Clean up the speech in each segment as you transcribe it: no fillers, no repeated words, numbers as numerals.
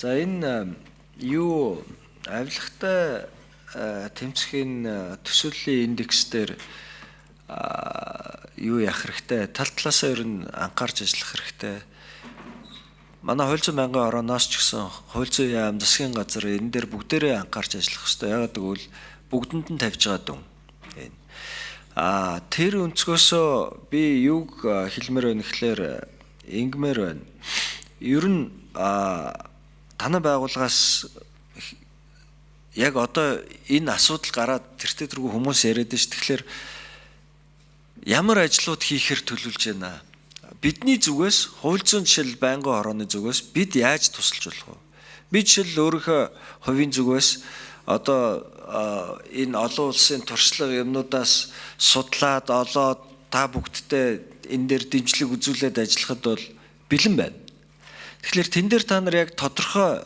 За энэ юу авилгатай тэмцэхийн төсөөллийн индекс дээр юу яах хэрэгтэй? Тал талаасаа ер нь анхаарч ажиллах хэрэгтэй. Манай хууль зүйн байнгын орооноос ч гэсэн хууль зүйн яам засгийн газар энэ дээр бүгдээрээ анхаарч ажиллах хэрэгтэй. Ягаад гэвэл бүгдэнд нь тавьж байгаа дүн. Тэр өнцгөөсөө би юуг хэлмээр байна гэхээр ингэмээр байна. Ер нь танай байгууллагаас яг одоо энэ асуудал гараад тэртээ тэргүй хүмүүс яриад байна ш. Тэгэхээр ямар ажлууд хийхээр төлөвлөж байна? Бидний зүгээс хууль зүйн жишээл байнгын орооны зүгээс бид яаж тусалж болох вэ? Би жишээл өөрийнхөө хувийн зүгээс одоо энэ олон улсын туршлага юмнуудаас судлаад олоод та бүгдтэй энэ дээр дэмжлэг үзүүлээд ажиллахад бол бэлэн байна. Тэгэхээр тэн дээр та нар яг тодорхой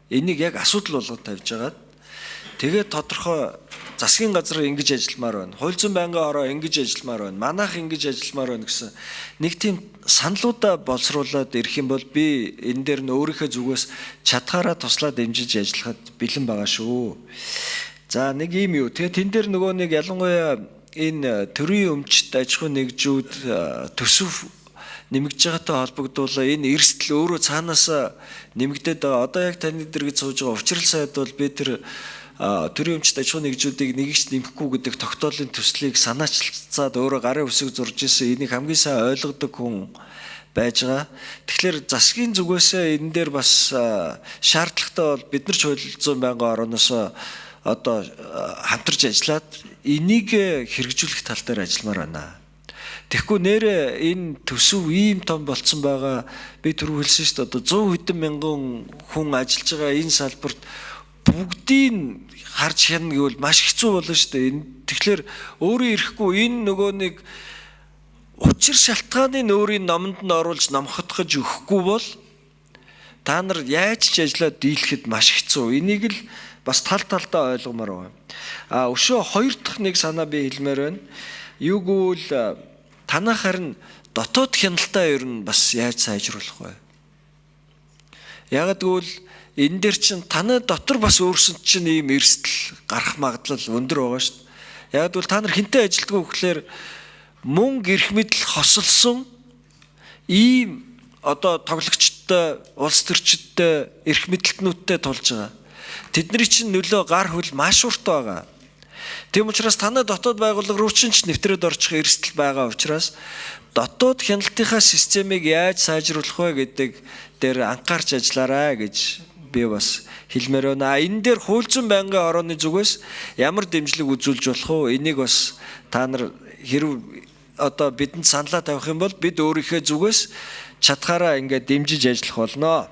энийг яг асуудал болгоод тавьж агаад тэгээд тодорхой засгийн газар ингэж ажилламаар байна. Хууль зүйн байнгын ороо ингэж ажилламаар байна. Манайх ингэж ажилламаар байна гэсэн нэг тийм саналуудаа боловсруулад ирэх юм бол би энэ дээр нь өөрийнхөө зүгээс чадхаараа туслаад дэмжиж ажиллахад бэлэн байгаа шүү. За нэг юм юу. Тэгээд тэн дээр нөгөө нэг ялангуяа энэ төрийн өмчт аж ахуй нэгжүүд төсөв нэмэгдэж байгаатай холбогдуулаа энэ эрсдэл өөрөө цаанаас нэмэгдээд байгаа. Одоо яг таны дэргэд сууж байгаа учрал сайд бол би тэр төрийн өмчт аж ахуй нэгжүүдийг нэгж нэмэхгүй гэдэг тогтоолын төслийг санаачилцаад өөрөө гарын үсэг зурж исэн энийг хамгийн сайн ойлгодог хүн байж байгаа. Тэгэхээр засгийн зүгээс энэ дээр бас шаардлагатай бол бид нар ч хууль зүйн байнгын орооноос одоо хамтарч ажиллаад энийг хэрэгжүүлэх тал дээр ажилламаар байна. Тэгэхгүй нэрээ энэ төсөв ийм том болцсон байгаа. Би түрүү хэлсэн шүү дээ. Одоо 100 хэдэн мянган хүн ажиллаж байгаа энэ салбарт бүгдийг харж хянах гэвэл маш хэцүү болно шүү дээ. Тэгэхээр өөрөө ирэхгүй энэ нөгөө нэг учир шалтгааныг өөрийн номонд нь оруулж номхотгож өгөхгүй бол та нар яаж ч ажиллаад дийлэхэд маш хэцүү. Энийг л бас тал талдаа ойлгомоор байна. Өшөө хоёр дахь нэг санаа би хэлмээр байна. Юу гэвэл танах харин дотоод хяналтаа ер нь бас яаж сайжруулах вэ? Ягаад гэвэл энэ дээр чинь таны дотор бас өөрсөнд чинь ийм эрсдэл гарах магадлал өндөр байгаа шүү дээ. Ягаад гэвэл та нар хинтээ ажилтгүй гэхээр мөнгө эрх мэдэл хосолсон ийм одоо тоглогчтой, улс төрчидтэй, эрх мэдэлтнүүдтэй тулж байгаа. Тэдний чинь нөлөө гар хөл маш урт байгаа. Тийм учраас танай дотоод байгууллага руу ч нэвтрээд орчих эрсдэл байгаа учраас дотоод хяналтынхаа системийг яаж сайжруулах вэ гэдэг дээр анхаарч ажиллаарай гэж би бас хэлмээр байна. Энэ дээр хууль зүйн байнгын орооны зүгээс ямар дэмжлэг үзүүлж болох вэ? Энийг бас та нар хэрв одоо бидэнд саналаа тавих юм бол бид өөрийнхөө зүгээс чадхаараа ингээд дэмжиж ажиллах болно.